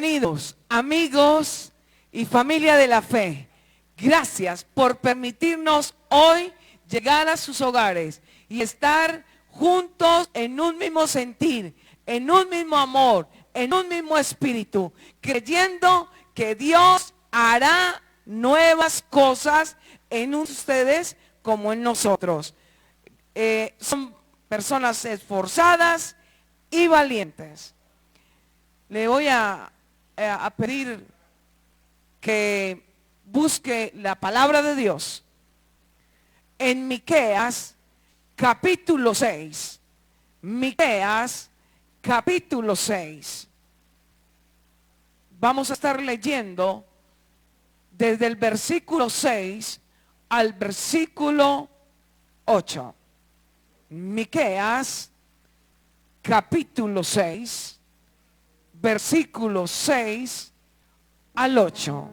Bienvenidos, amigos y familia de la fe. Gracias por permitirnos hoy llegar a sus hogares y estar juntos en un mismo sentir, en un mismo amor, en un mismo espíritu, creyendo que Dios hará nuevas cosas en ustedes como en nosotros. Son personas esforzadas y valientes. Le voy a pedir que busque la palabra de Dios en Miqueas capítulo 6. Miqueas capítulo 6. Vamos a estar leyendo desde el versículo 6 al versículo 8. Miqueas capítulo 6, versículo 6 al 8.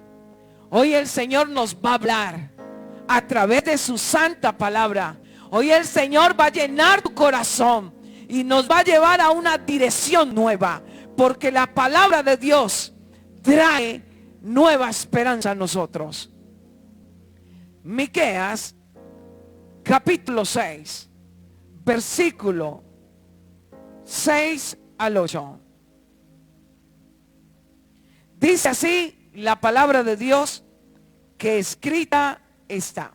Hoy el Señor nos va a hablar a través de su santa palabra. Hoy el Señor va a llenar tu corazón y nos va a llevar a una dirección nueva, porque la palabra de Dios trae nueva esperanza a nosotros. Miqueas capítulo 6, versículo 6 al 8. Dice así la palabra de Dios, que escrita está: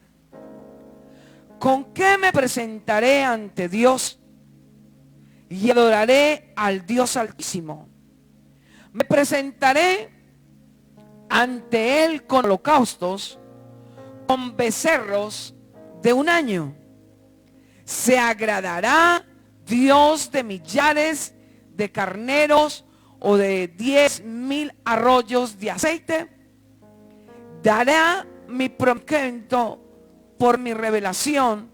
¿con qué me presentaré ante Dios y adoraré al Dios Altísimo? Me presentaré ante Él con holocaustos, con becerros de un año. ¿Se agradará Dios de millares de carneros o de 10,000 arroyos de aceite? ¿Dará mi primogénito por mi revelación,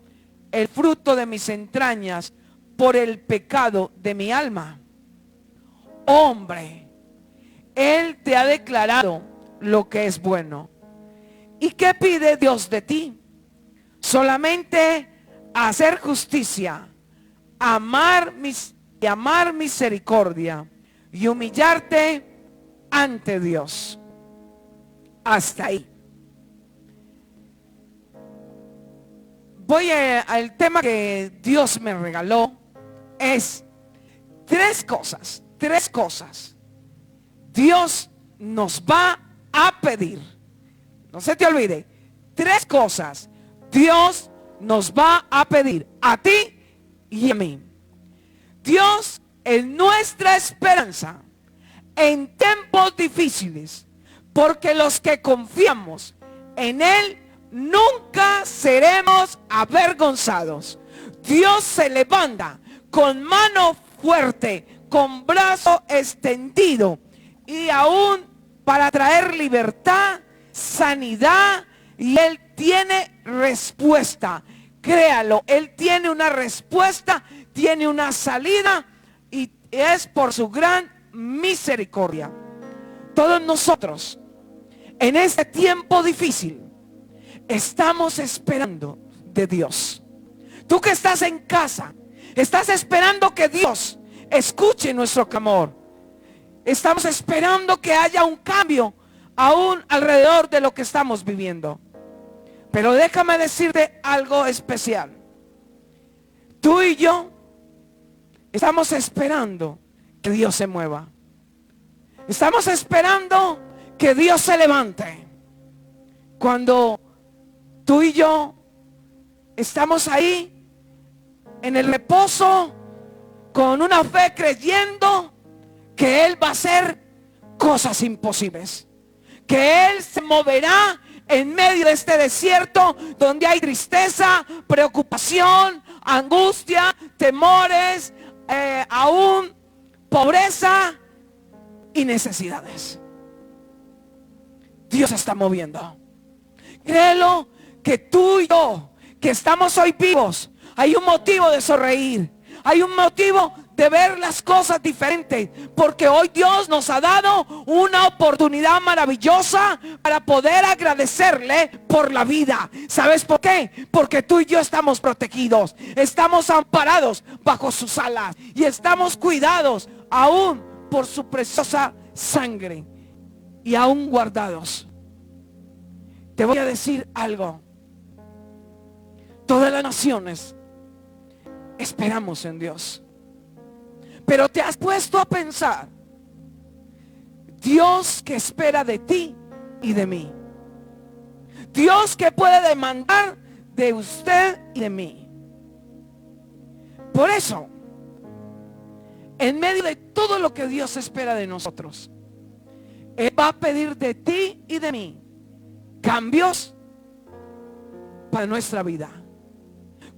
el fruto de mis entrañas por el pecado de mi alma? Hombre, Él te ha declarado lo que es bueno. ¿Y qué pide Dios de ti? Solamente hacer justicia, amar misericordia y humillarte ante Dios. Hasta ahí. Voy al tema que Dios me regaló. Es tres cosas. Dios nos va a pedir. No se te olvide. Tres cosas Dios nos va a pedir a ti y a mí. Dios es nuestra esperanza en tiempos difíciles, porque los que confiamos en Él nunca seremos avergonzados. Dios se levanta con mano fuerte, con brazo extendido, y aún para traer libertad, sanidad, y Él tiene respuesta. Créalo, Él tiene una respuesta, tiene una salida, y es por su gran misericordia. Todos nosotros en este tiempo difícil estamos esperando de Dios. Tú que estás en casa, estás esperando que Dios escuche nuestro clamor. Estamos esperando que haya un cambio aún alrededor de lo que estamos viviendo. Pero déjame decirte algo especial. Tú y yo estamos esperando que Dios se mueva. Estamos esperando que Dios se levante. Cuando tú y yo estamos ahí en el reposo, con una fe, creyendo que Él va a hacer cosas imposibles, que Él se moverá en medio de este desierto donde hay tristeza, preocupación, angustia, temores, aún pobreza y necesidades. Dios está moviendo. Créelo, que tú y yo, que estamos hoy vivos, hay un motivo de sonreír, hay un motivo de ver las cosas diferentes, porque hoy Dios nos ha dado una oportunidad maravillosa para poder agradecerle por la vida. ¿Sabes por qué? Porque tú y yo estamos protegidos, estamos amparados bajo sus alas y estamos cuidados aún por su preciosa sangre y aún guardados. Te voy a decir algo. Todas las naciones esperamos en Dios. Pero te has puesto a pensar, Dios que espera de ti y de mí. Dios que puede demandar de usted y de mí. Por eso, en medio de todo lo que Dios espera de nosotros, Él va a pedir de ti y de mí cambios para nuestra vida.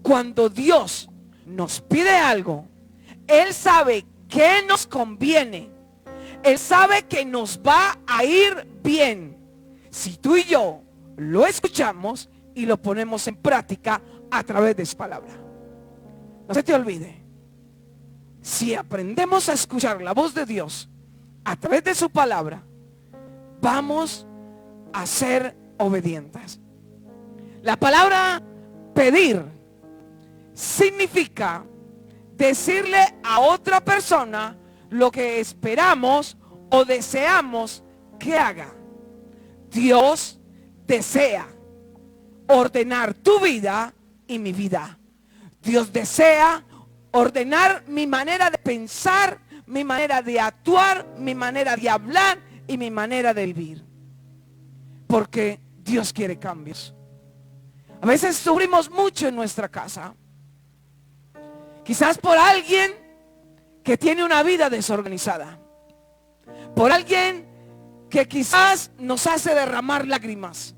Cuando Dios nos pide algo, Él sabe que nos conviene. Él sabe que nos va a ir bien si tú y yo lo escuchamos y lo ponemos en práctica a través de su palabra. No se te olvide, si aprendemos a escuchar la voz de Dios a través de su palabra, vamos a ser obedientes. La palabra pedir significa decirle a otra persona lo que esperamos o deseamos que haga. Dios desea ordenar tu vida y mi vida. Dios desea ordenar mi manera de pensar, mi manera de actuar, mi manera de hablar y mi manera de vivir. Porque Dios quiere cambios. A veces sufrimos mucho en nuestra casa. Quizás por alguien que tiene una vida desorganizada. Por alguien que quizás nos hace derramar lágrimas.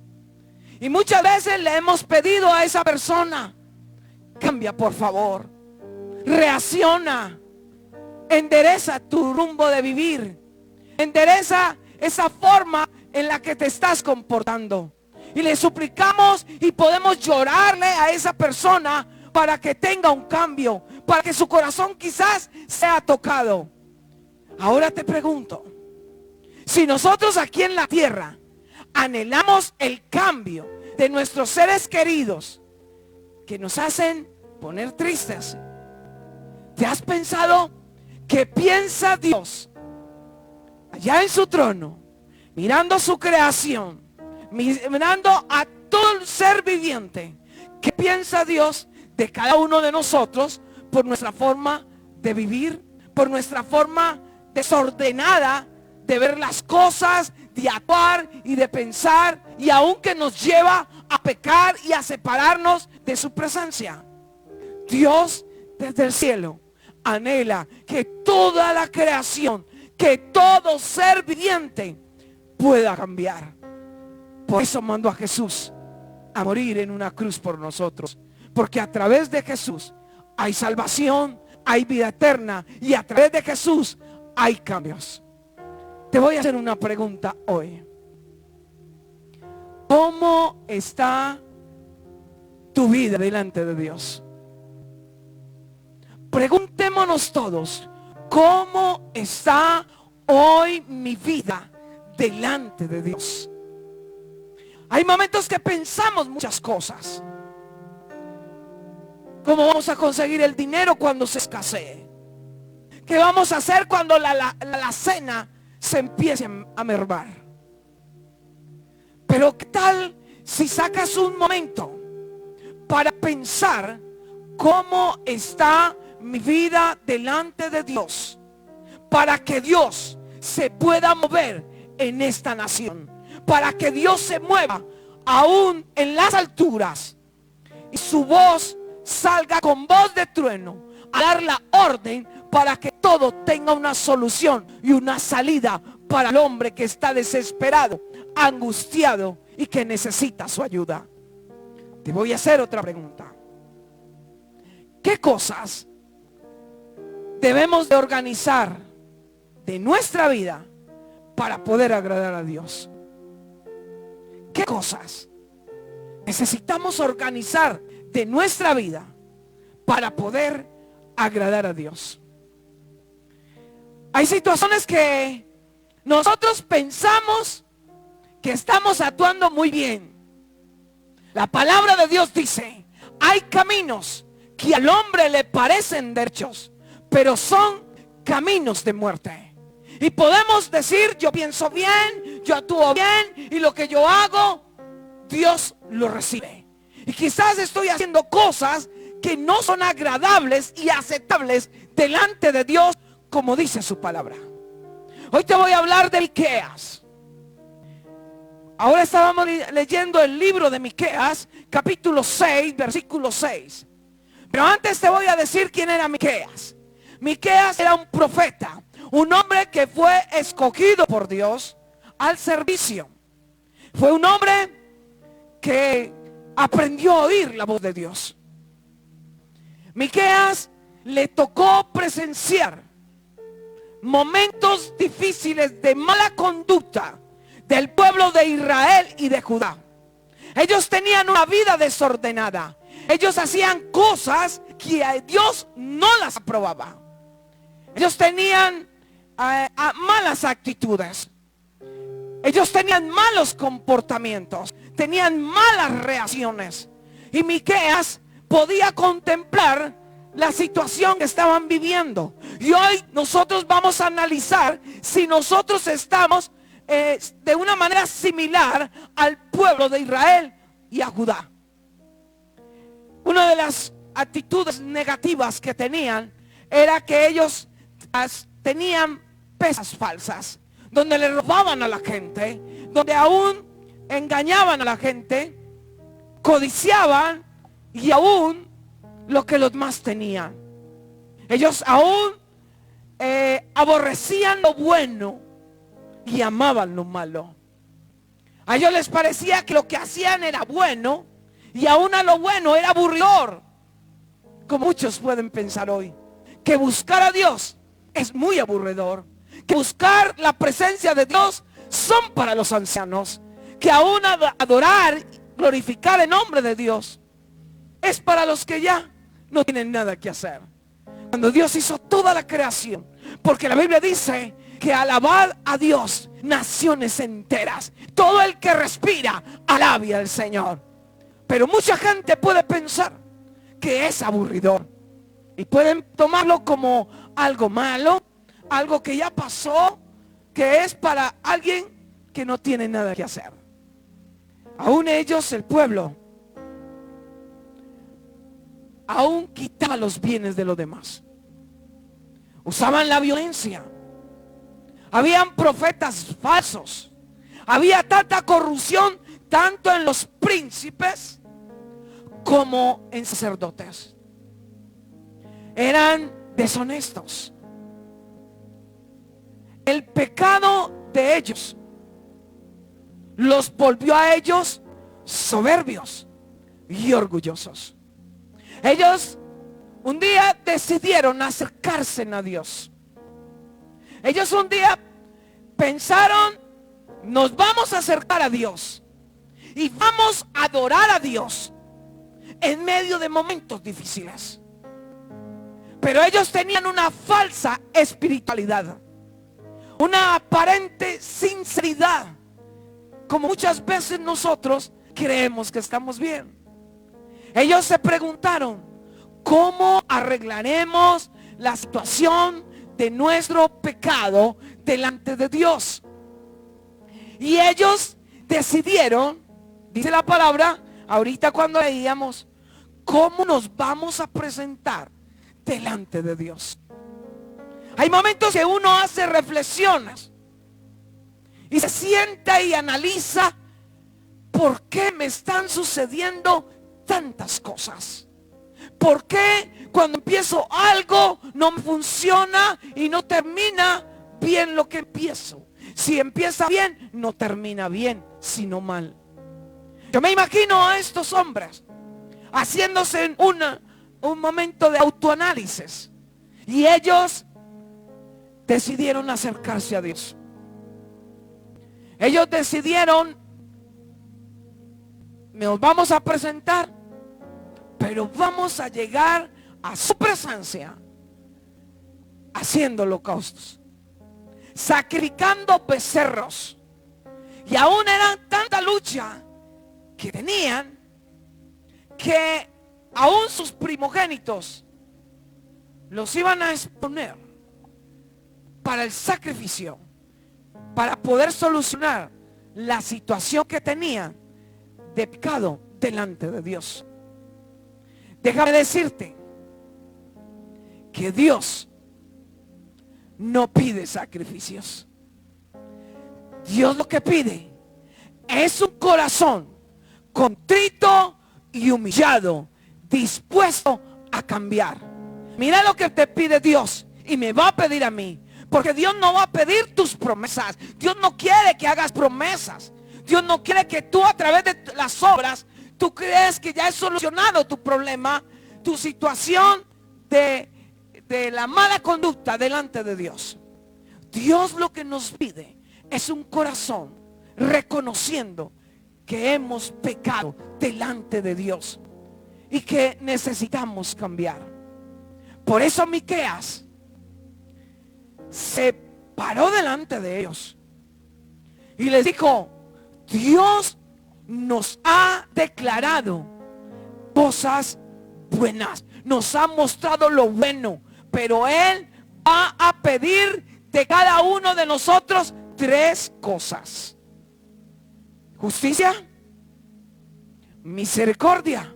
Y muchas veces le hemos pedido a esa persona, cambia por favor, reacciona, endereza tu rumbo de vivir, endereza esa forma en la que te estás comportando. Y le suplicamos y podemos llorarle a esa persona para que tenga un cambio, para que su corazón quizás sea tocado. Ahora te pregunto, si nosotros aquí en la tierra anhelamos el cambio de nuestros seres queridos que nos hacen poner tristes, ¿te has pensado qué piensa Dios allá en su trono, mirando su creación, mirando a todo el ser viviente? ¿Qué piensa Dios de cada uno de nosotros por nuestra forma de vivir, por nuestra forma desordenada de ver las cosas, de actuar y de pensar, y aún que nos lleva a pecar y a separarnos de su presencia? Dios desde el cielo anhela que toda la creación, que todo ser viviente pueda cambiar. Por eso mandó a Jesús a morir en una cruz por nosotros, porque a través de Jesús hay salvación, hay vida eterna, y a través de Jesús hay cambios. Te voy a hacer una pregunta hoy. ¿Cómo está tu vida delante de Dios? Preguntémonos todos, ¿cómo está hoy mi vida delante de Dios? Hay momentos que pensamos muchas cosas. ¿Cómo vamos a conseguir el dinero cuando se escasee? ¿Qué vamos a hacer cuando la cena se empiece a mermar? Pero ¿qué tal si sacas un momento para pensar cómo está mi vida delante de Dios, para que Dios se pueda mover en esta nación, para que Dios se mueva aún en las alturas y su voz salga con voz de trueno a dar la orden para que todo tenga una solución y una salida para el hombre que está desesperado, angustiado y que necesita su ayuda? Te voy a hacer otra pregunta. ¿Qué cosas debemos de organizar de nuestra vida para poder agradar a Dios? ¿Qué cosas necesitamos organizar de nuestra vida para poder agradar a Dios? Hay situaciones que nosotros pensamos que estamos actuando muy bien. La palabra de Dios dice, hay caminos que al hombre le parecen derechos, pero son caminos de muerte. Y podemos decir, yo pienso bien, yo actúo bien, y lo que yo hago, Dios lo recibe. Y quizás estoy haciendo cosas que no son agradables y aceptables delante de Dios, como dice su palabra. Hoy te voy a hablar de Miqueas. Ahora estábamos leyendo el libro de Miqueas, capítulo 6, versículo 6. Pero antes te voy a decir quién era Miqueas. Miqueas era un profeta, un hombre que fue escogido por Dios al servicio. Fue un hombre que aprendió a oír la voz de Dios. Miqueas le tocó presenciar momentos difíciles de mala conducta del pueblo de Israel y de Judá. Ellos tenían una vida desordenada. Ellos hacían cosas que a Dios no las aprobaba. Ellos tenían malas actitudes. Ellos tenían malos comportamientos. Tenían malas reacciones. Y Miqueas podía contemplar la situación que estaban viviendo. Y hoy nosotros vamos a analizar si nosotros estamos de una manera similar al pueblo de Israel y a Judá. Una de las actitudes negativas que tenían era que ellos tenían pesas falsas, donde le robaban a la gente, donde aún engañaban a la gente, codiciaban y aún lo que los demás tenían. Ellos aún aborrecían lo bueno y amaban lo malo. A ellos les parecía que lo que hacían era bueno y aún a lo bueno era aburridor. Como muchos pueden pensar hoy, que buscar a Dios es muy aburridor, que buscar la presencia de Dios son para los ancianos, que aún adorar, glorificar el nombre de Dios es para los que ya no tienen nada que hacer. Cuando Dios hizo toda la creación, porque la Biblia dice que alabad a Dios naciones enteras, todo el que respira alabe al Señor. Pero mucha gente puede pensar que es aburridor y pueden tomarlo como algo malo, algo que ya pasó, que es para alguien que no tiene nada que hacer. Aún ellos, el pueblo, aún quitaba los bienes de los demás. Usaban la violencia. Habían profetas falsos. Había tanta corrupción, tanto en los príncipes como en sacerdotes. Eran deshonestos. El pecado de ellos los volvió a ellos soberbios y orgullosos. Ellos un día decidieron acercarse a Dios. Ellos un día pensaron, nos vamos a acercar a Dios y vamos a adorar a Dios en medio de momentos difíciles. Pero ellos tenían una falsa espiritualidad, una aparente sinceridad, como muchas veces nosotros creemos que estamos bien. Ellos se preguntaron, ¿cómo arreglaremos la situación de nuestro pecado delante de Dios? Y ellos decidieron, dice la palabra, ahorita cuando leíamos, ¿cómo nos vamos a presentar delante de Dios? Hay momentos que uno hace reflexiones y se sienta y analiza, ¿por qué me están sucediendo tantas cosas? ¿Por qué cuando empiezo algo no me funciona y no termina bien lo que empiezo? Si empieza bien, no termina bien, sino mal. Yo me imagino a estos hombres haciéndose un momento de autoanálisis. Y ellos decidieron acercarse a Dios. Ellos decidieron, nos vamos a presentar, pero vamos a llegar a su presencia haciendo holocaustos, sacrificando becerros. Y aún eran tanta lucha que tenían, que aún sus primogénitos los iban a exponer para el sacrificio, para poder solucionar la situación que tenía de pecado delante de Dios. Déjame decirte que Dios no pide sacrificios. Dios lo que pide es un corazón contrito y humillado, dispuesto a cambiar. Mira lo que te pide Dios y me va a pedir a mí. Porque Dios no va a pedir tus promesas. Dios no quiere que hagas promesas. Dios no quiere que tú, a través de las obras, tú crees que ya has solucionado tu problema, tu situación de la mala conducta delante de Dios. Dios lo que nos pide es un corazón reconociendo que hemos pecado delante de Dios y que necesitamos cambiar. Por eso Miqueas se paró delante de ellos y les dijo: Dios nos ha declarado cosas buenas, nos ha mostrado lo bueno, pero Él va a pedir de cada uno de nosotros 3 cosas: justicia, misericordia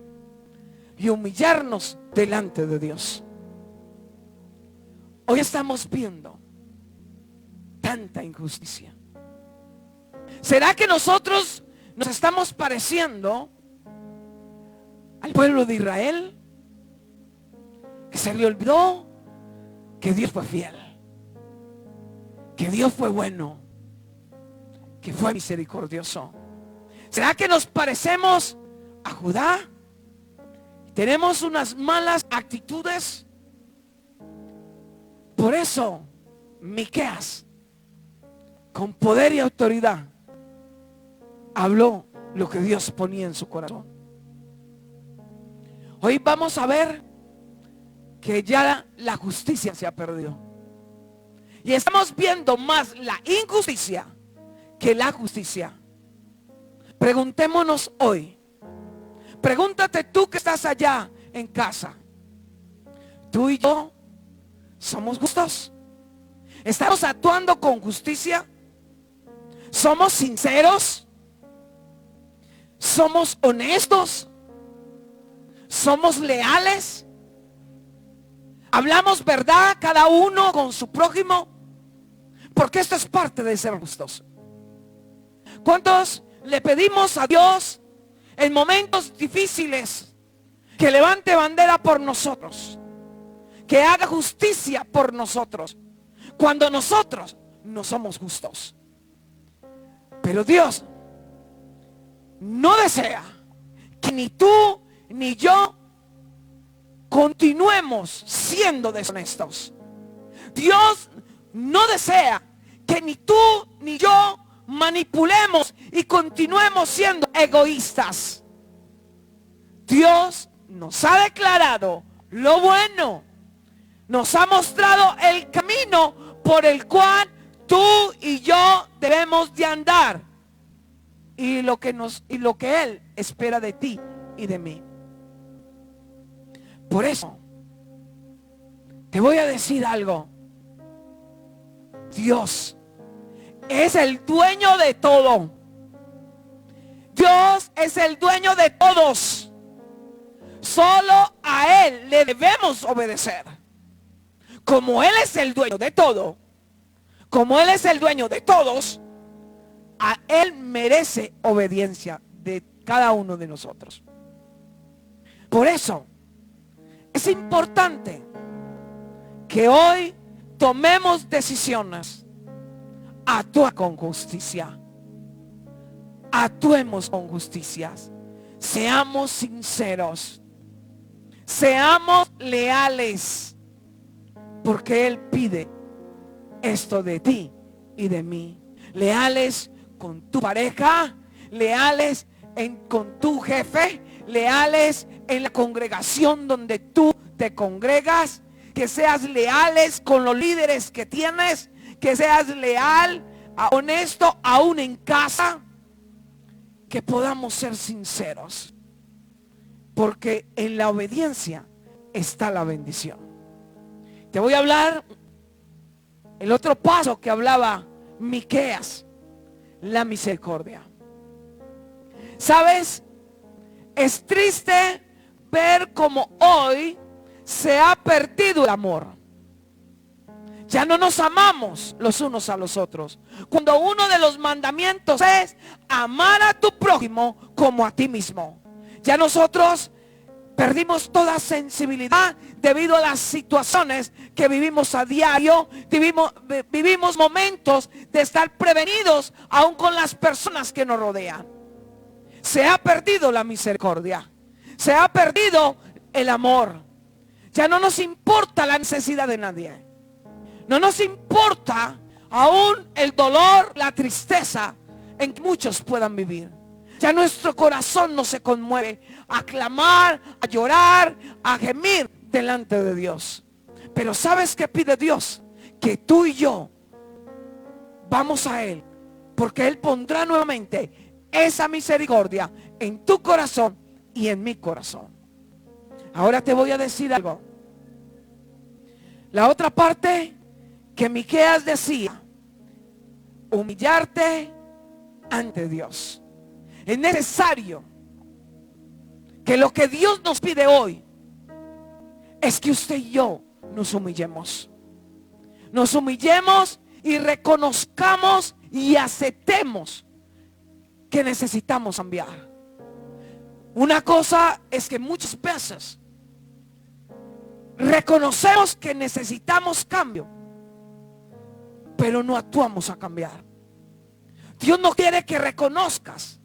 y humillarnos delante de Dios. Hoy estamos viendo tanta injusticia. ¿Será que nosotros nos estamos pareciendo al pueblo de Israel, que se le olvidó que Dios fue fiel, que Dios fue bueno, que fue misericordioso? ¿Será que nos parecemos a Judá? ¿Tenemos unas malas actitudes? Por eso Miqueas, con poder y autoridad, habló lo que Dios ponía en su corazón. Hoy vamos a ver que ya la justicia se ha perdido. Y estamos viendo más la injusticia que la justicia. Preguntémonos hoy. Pregúntate tú que estás allá en casa. ¿Tú y yo somos justos? ¿Estamos actuando con justicia? ¿Somos sinceros? ¿Somos honestos? ¿Somos leales? ¿Hablamos verdad cada uno con su prójimo? Porque esto es parte de ser justos. ¿Cuántos le pedimos a Dios en momentos difíciles que levante bandera por nosotros, que haga justicia por nosotros, cuando nosotros no somos justos? Pero Dios no desea que ni tú ni yo continuemos siendo deshonestos. Dios no desea que ni tú ni yo manipulemos y continuemos siendo egoístas. Dios nos ha declarado lo bueno, nos ha mostrado el camino por el cual tú y yo debemos de andar, y lo que Él espera de ti y de mí. Por eso te voy a decir algo. Dios es el dueño de todo. Dios es el dueño de todos. Solo a Él le debemos obedecer. Como Él es el dueño de todo, como Él es el dueño de todos, a Él merece obediencia de cada uno de nosotros. Por eso es importante que hoy tomemos decisiones. Actúa con justicia. Actuemos con justicia. Seamos sinceros. Seamos leales. Porque Él pide esto de ti y de mí. Leales con tu pareja. Leales con tu jefe. Leales en la congregación donde tú te congregas. Que seas leales con los líderes que tienes. Que seas leal, honesto, aún en casa. Que podamos ser sinceros. Porque en la obediencia está la bendición. Te voy a hablar El otro paso que hablaba Miqueas, la misericordia. ¿Sabes? Es triste ver cómo hoy se ha perdido el amor. Ya no nos amamos los unos a los otros. Cuando uno de los mandamientos es amar a tu prójimo como a ti mismo. Ya nosotros perdimos toda sensibilidad debido a las situaciones que vivimos a diario. Vivimos momentos de estar prevenidos aún con las personas que nos rodean. Se ha perdido la misericordia. Se ha perdido el amor. Ya no nos importa la necesidad de nadie. No nos importa aún el dolor, la tristeza en que muchos puedan vivir. Ya nuestro corazón no se conmueve a clamar, a llorar, a gemir delante de Dios. Pero ¿sabes qué pide Dios? Que tú y yo vamos a Él, porque Él pondrá nuevamente esa misericordia en tu corazón y en mi corazón. Ahora te voy a decir algo. La otra parte que Miqueas decía: humillarte ante Dios. Es necesario que lo que Dios nos pide hoy es que usted y yo nos humillemos. Nos humillemos y reconozcamos y aceptemos que necesitamos cambiar. Una cosa es que muchas veces reconocemos que necesitamos cambio, pero no actuamos a cambiar. Dios no quiere que reconozcas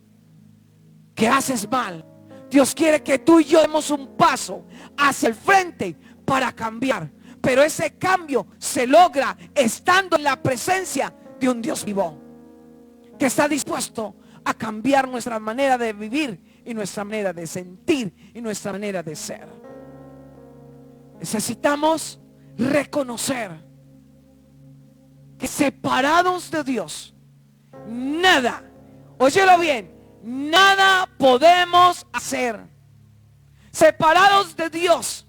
que haces mal. Dios quiere que tú y yo demos un paso hacia el frente para cambiar. Pero ese cambio se logra estando en la presencia de un Dios vivo, que está dispuesto a cambiar nuestra manera de vivir y nuestra manera de sentir y nuestra manera de ser. Necesitamos reconocer que separados de Dios, nada, óyelo bien, nada podemos hacer. Separados de Dios,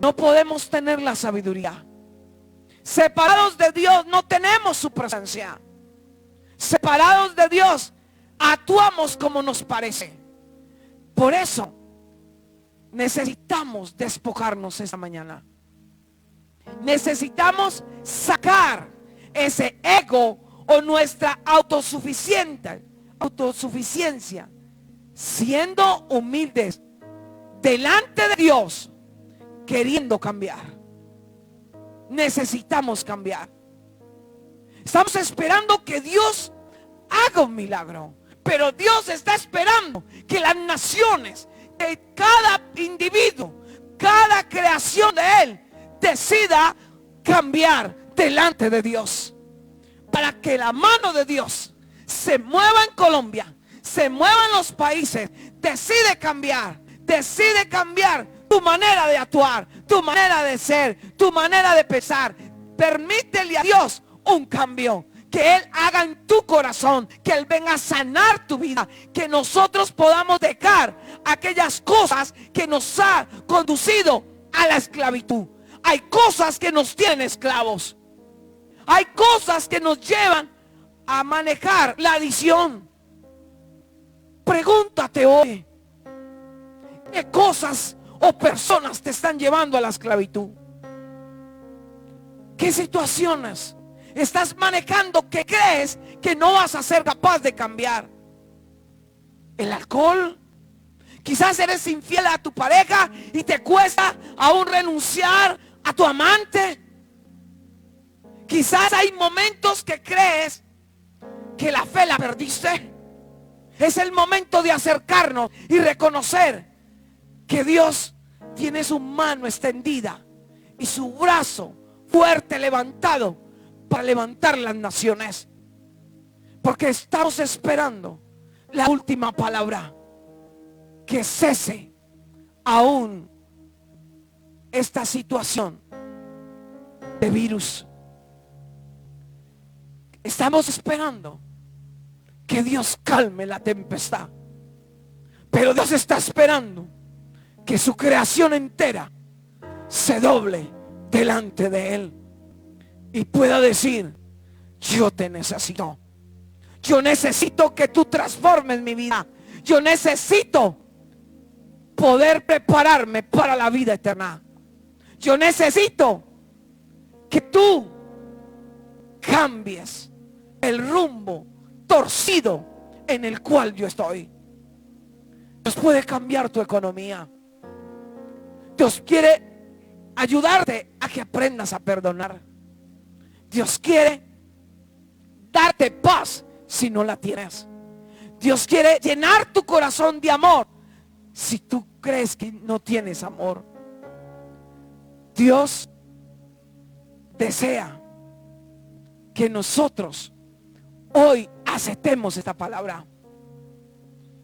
no podemos tener la sabiduría. Separados de Dios, no tenemos su presencia. Separados de Dios, actuamos como nos parece. Por eso necesitamos despojarnos esta mañana. Necesitamos sacar ese ego o nuestra autosuficiencia, siendo humildes delante de Dios, queriendo cambiar. Necesitamos cambiar. Estamos esperando que Dios haga un milagro, pero Dios está esperando que las naciones, que cada individuo, cada creación de Él decida cambiar delante de Dios, para que la mano de Dios se mueva en Colombia, se mueva en los países. Decide cambiar tu manera de actuar, tu manera de ser, tu manera de pensar. Permítele a Dios un cambio, que Él haga en tu corazón, que Él venga a sanar tu vida, que nosotros podamos dejar aquellas cosas que nos ha conducido a la esclavitud. Hay cosas que nos tienen esclavos. Hay cosas que nos llevan a manejar la adicción. Pregúntate hoy, ¿qué cosas o personas te están llevando a la esclavitud? ¿Qué situaciones estás manejando que crees que no vas a ser capaz de cambiar? ¿El alcohol? Quizás eres infiel a tu pareja y te cuesta aún renunciar a tu amante. Quizás hay momentos que crees que la fe la perdiste. Es el momento de acercarnos y reconocer que Dios tiene su mano extendida y su brazo fuerte levantado para levantar las naciones. Porque estamos esperando la última palabra, que cese aún esta situación de virus. Estamos esperando que Dios calme la tempestad, pero Dios está esperando que su creación entera se doble delante de Él. y pueda decir: yo te necesito. Yo necesito que tú transformes mi vida. Yo necesito poder prepararme para la vida eterna. Yo necesito que tú cambies el rumbo torcido en el cual yo estoy. Dios puede cambiar tu economía. Dios quiere ayudarte a que aprendas a perdonar. Dios quiere darte paz si no la tienes. Dios quiere llenar tu corazón de amor si tú crees que no tienes amor. Dios desea que nosotros hoy aceptemos esta palabra.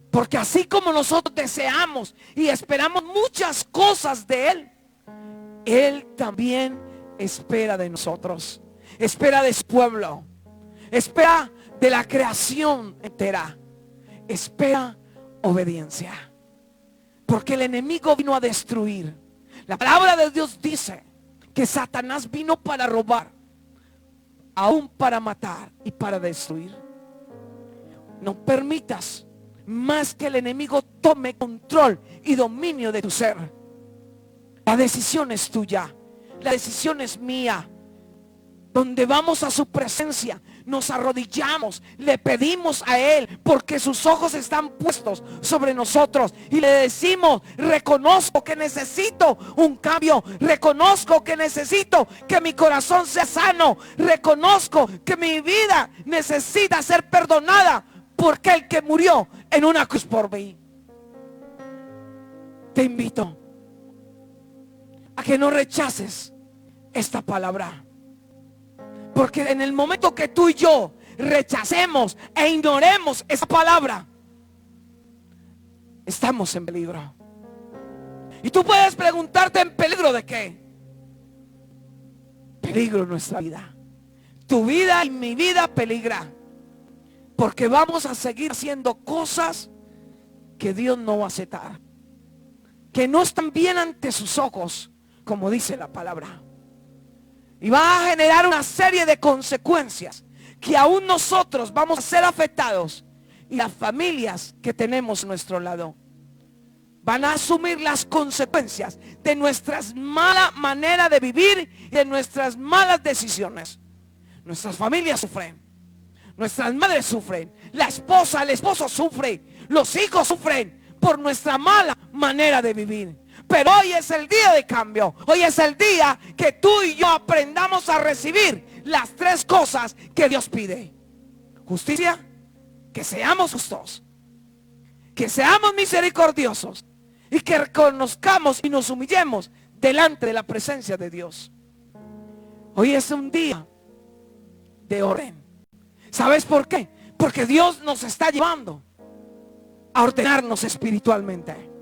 Porque así como nosotros deseamos y esperamos muchas cosas de Él, Él también espera de nosotros. Espera de su pueblo. Espera de la creación entera. Espera obediencia. Porque el enemigo vino a destruir. La palabra de Dios dice que Satanás vino para robar, aún para matar y para destruir. No permitas más que el enemigo tome control y dominio de tu ser. La decisión es tuya. La decisión es mía. Donde vamos a su presencia, nos arrodillamos, le pedimos a Él, porque sus ojos están puestos sobre nosotros, y le decimos: reconozco que necesito un cambio, reconozco que necesito que mi corazón sea sano, reconozco que mi vida necesita ser perdonada por aquel que murió en una cruz por mí. Te invito a que no rechaces esta palabra. Porque en el momento que tú y yo rechacemos e ignoremos esa palabra, estamos en peligro. Y tú puedes preguntarte: ¿en peligro de qué? Peligro en nuestra vida. Tu vida y mi vida peligra. Porque vamos a seguir haciendo cosas que Dios no va a aceptar, que no están bien ante sus ojos, como dice la palabra. Y va a generar una serie de consecuencias que aún nosotros vamos a ser afectados, y las familias que tenemos a nuestro lado van a asumir las consecuencias de nuestras mala manera de vivir y de nuestras malas decisiones. Nuestras familias sufren, nuestras madres sufren, la esposa, el esposo sufre, los hijos sufren por nuestra mala manera de vivir. Pero hoy es el día de cambio. Hoy es el día que tú y yo aprendamos a recibir las tres cosas que Dios pide: justicia, que seamos justos, que seamos misericordiosos, y que reconozcamos y nos humillemos delante de la presencia de Dios. Hoy es un día de orden. ¿Sabes por qué? Porque Dios nos está llevando a ordenarnos espiritualmente.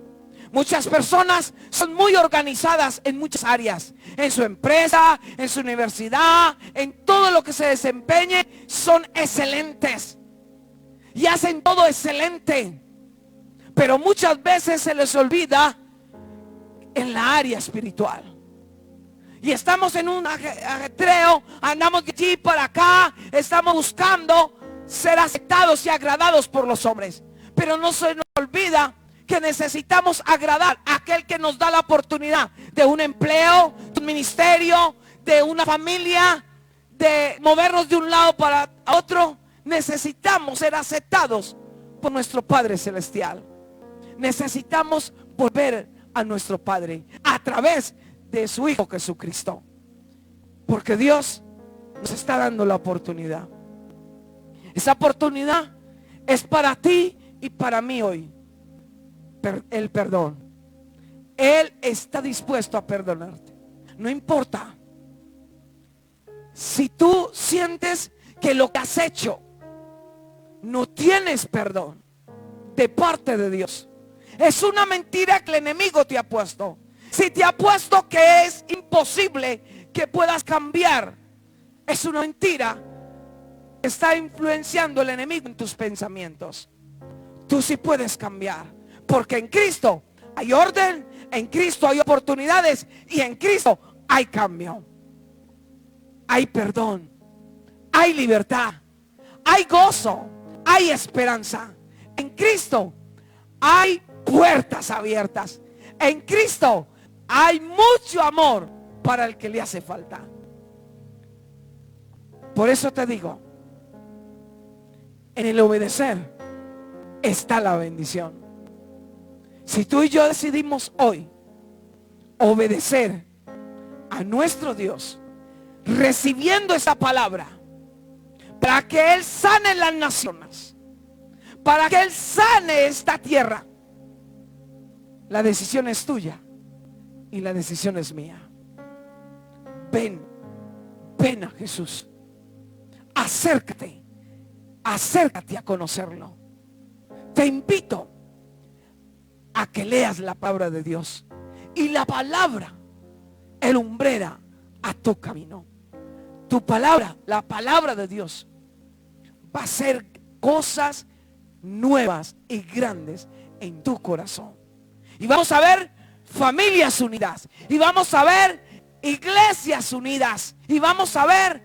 Muchas personas son muy organizadas en muchas áreas, en su empresa, en su universidad, en todo lo que se desempeñe, son excelentes y hacen todo excelente. Pero muchas veces se les olvida en la área espiritual. Y estamos en un ajetreo, andamos de allí para acá, estamos buscando ser aceptados y agradados por los hombres. Pero no se nos olvida que necesitamos agradar a aquel que nos da la oportunidad de un empleo, de un ministerio, de una familia, de movernos de un lado para otro. Necesitamos ser aceptados por nuestro Padre Celestial. Necesitamos volver a nuestro Padre a través de su Hijo Jesucristo, porque Dios nos está dando la oportunidad. Esa oportunidad es para ti y para mí hoy. El perdón. Él está dispuesto a perdonarte. No importa si tú sientes que lo que has hecho no tienes perdón de parte de Dios. Es una mentira que el enemigo te ha puesto. Si te ha puesto que es imposible que puedas cambiar, es una mentira que está influenciando el enemigo en tus pensamientos. Tú sí puedes cambiar. Porque en Cristo hay orden, en Cristo hay oportunidades y en Cristo hay cambio. hay perdón, hay libertad, hay gozo, hay esperanza. En Cristo hay puertas abiertas. En Cristo hay mucho amor para el que le hace falta. Por eso te digo, en el obedecer está la bendición. Si tú y yo decidimos hoy obedecer a nuestro Dios, recibiendo esa palabra, para que Él sane las naciones, para que Él sane esta tierra, la decisión es tuya y la decisión es mía. Ven a Jesús. Acércate a conocerlo. Te invito a que leas la palabra de Dios. Y la palabra alumbrera a tu camino. Tu palabra, la palabra de Dios, va a hacer cosas nuevas y grandes en tu corazón. Y vamos a ver familias unidas. Y vamos a ver iglesias unidas. Y vamos a ver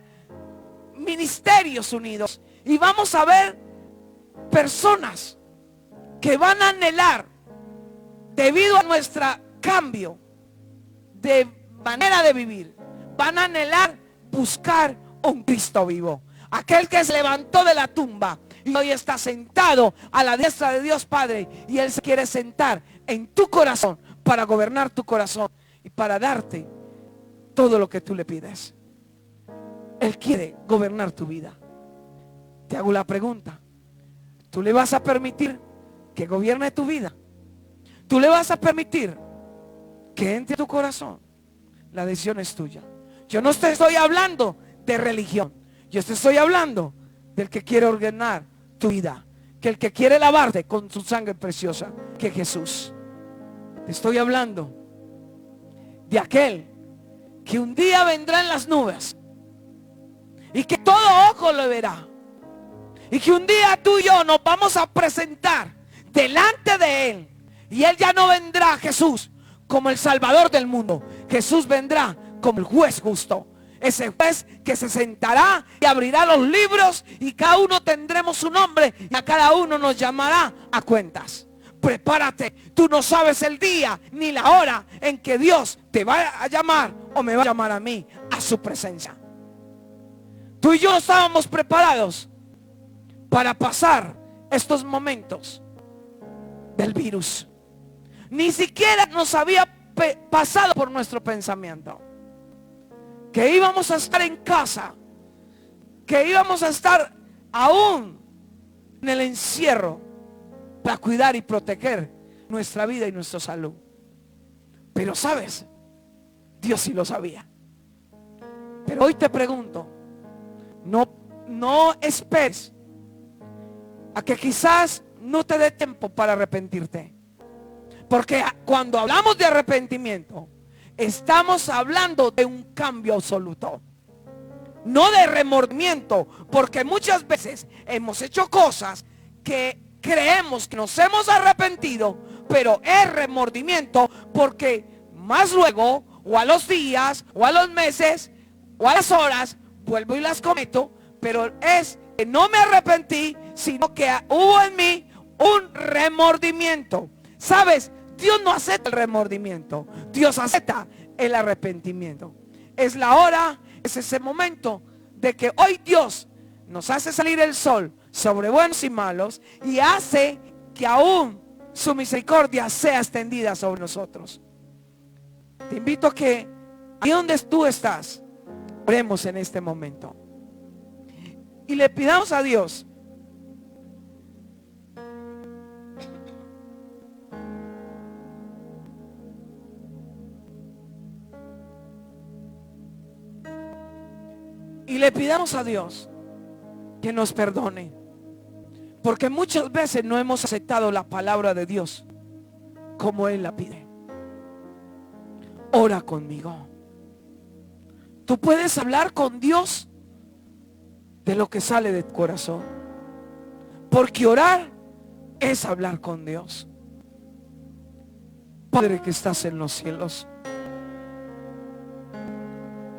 ministerios unidos. Y vamos a ver personas que van a anhelar, debido a nuestro cambio de manera de vivir, van a anhelar buscar un Cristo vivo. Aquel que se levantó de la tumba y hoy está sentado a la diestra de Dios Padre. Y Él se quiere sentar en tu corazón para gobernar tu corazón y para darte todo lo que tú le pides. Él quiere gobernar tu vida. Te hago la pregunta: ¿tú le vas a permitir que gobierne tu vida? ¿Tú le vas a permitir que entre a tu corazón? La decisión es tuya. Yo no te estoy hablando de religión. Yo te estoy hablando del que quiere ordenar tu vida, que el que quiere lavarte con su sangre preciosa, que Jesús. Te estoy hablando de aquel que un día vendrá en las nubes y que todo ojo lo verá, y que un día tú y yo nos vamos a presentar delante de Él, y Él ya no vendrá, Jesús, como el Salvador del mundo. Jesús vendrá como el juez justo. Ese juez que se sentará y abrirá los libros, y cada uno tendremos su nombre, y a cada uno nos llamará a cuentas. Prepárate, tú no sabes el día ni la hora en que Dios te va a llamar o me va a llamar a mí a su presencia. Tú y yo estábamos preparados para pasar estos momentos del virus. Ni siquiera nos había pasado por nuestro pensamiento que íbamos a estar en casa, que íbamos a estar aún en el encierro para cuidar y proteger nuestra vida y nuestra salud. Pero sabes, Dios sí lo sabía. Pero hoy te pregunto, no esperes a que quizás no te dé tiempo para arrepentirte. Porque cuando hablamos de arrepentimiento, estamos hablando de un cambio absoluto, no de remordimiento. Porque muchas veces hemos hecho cosas que creemos que nos hemos arrepentido, pero es remordimiento porque más luego, o a los días, o a los meses, o a las horas, vuelvo y las cometo. Pero es que no me arrepentí, sino que hubo en mí un remordimiento. ¿Sabes? Dios no acepta el remordimiento, Dios acepta el arrepentimiento. Es la hora, es ese momento de que hoy Dios nos hace salir el sol sobre buenos y malos, y hace que aún su misericordia sea extendida sobre nosotros. Te invito a que ahí donde tú estás, oremos en este momento y le pidamos a Dios que nos perdone, porque muchas veces no hemos aceptado la palabra de Dios como Él la pide. Ora conmigo. Tú puedes hablar con Dios de lo que sale de tu corazón, porque orar es hablar con Dios. Padre que estás en los cielos,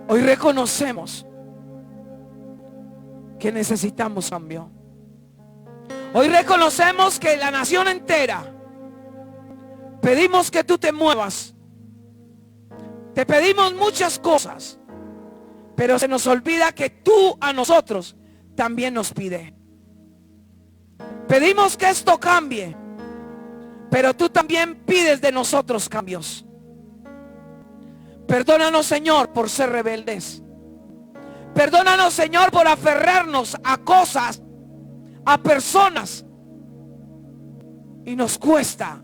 hoy reconocemos que necesitamos cambio. Hoy reconocemos que la nación entera pedimos que tú te muevas. Te pedimos muchas cosas, pero se nos olvida que tú a nosotros también nos pides. Pedimos que esto cambie, pero tú también pides de nosotros cambios. Perdónanos, Señor, por ser rebeldes. Perdónanos, Señor, por aferrarnos a cosas, a personas, y nos cuesta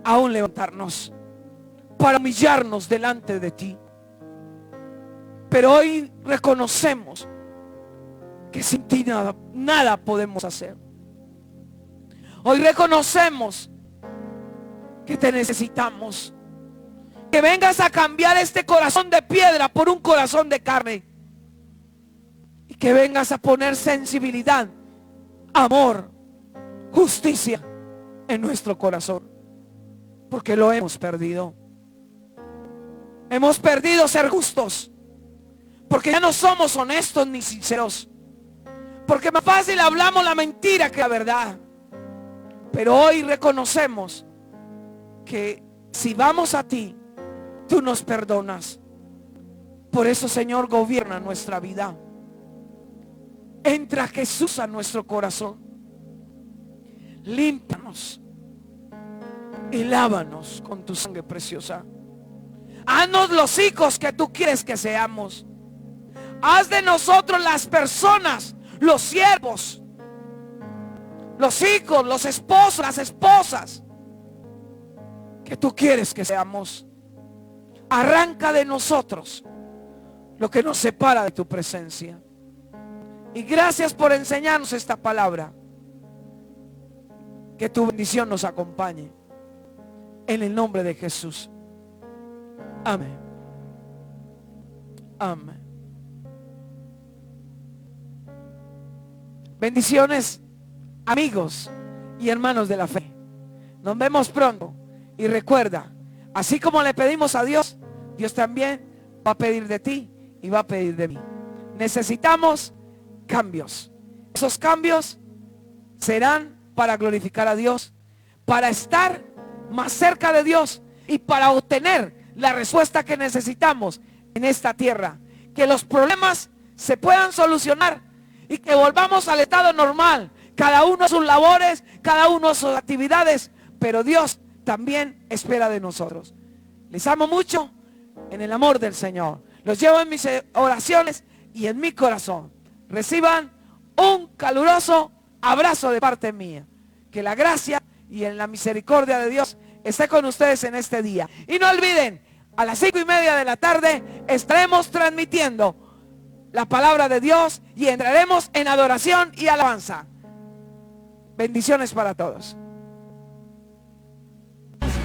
aún levantarnos para humillarnos delante de ti. Pero hoy reconocemos que sin ti nada podemos hacer. Hoy reconocemos que te necesitamos. Que vengas a cambiar este corazón de piedra por un corazón de carne. Y que vengas a poner sensibilidad, amor, justicia en nuestro corazón. Porque lo hemos perdido. Hemos perdido ser justos. Porque ya no somos honestos ni sinceros. Porque más fácil hablamos la mentira que la verdad. Pero hoy reconocemos que si vamos a ti, tú nos perdonas. Por eso, Señor, gobierna nuestra vida. Entra Jesús a nuestro corazón. Límpianos y lávanos con tu sangre preciosa. Haznos los hijos que tú quieres que seamos. Haz de nosotros las personas, los siervos, los hijos, los esposos, las esposas que tú quieres que seamos. Arranca de nosotros lo que nos separa de tu presencia. Y gracias por enseñarnos esta palabra. Que tu bendición nos acompañe. En el nombre de Jesús. Amén. Amén. Bendiciones, amigos y hermanos de la fe. Nos vemos pronto. Y recuerda, así como le pedimos a Dios, Dios también va a pedir de ti y va a pedir de mí. Necesitamos cambios. Esos cambios serán para glorificar a Dios, para estar más cerca de Dios y para obtener la respuesta que necesitamos en esta tierra. Que los problemas se puedan solucionar y que volvamos al estado normal. Cada uno a sus labores, cada uno a sus actividades, pero Dios también espera de nosotros. Les amo mucho en el amor del Señor. Los llevo en mis oraciones y en mi corazón. Reciban un caluroso abrazo de parte mía. Que la gracia y en la misericordia de Dios esté con ustedes en este día. Y no olviden, a las 5:30 de la tarde estaremos transmitiendo la palabra de Dios y entraremos en adoración y alabanza. Bendiciones para todos.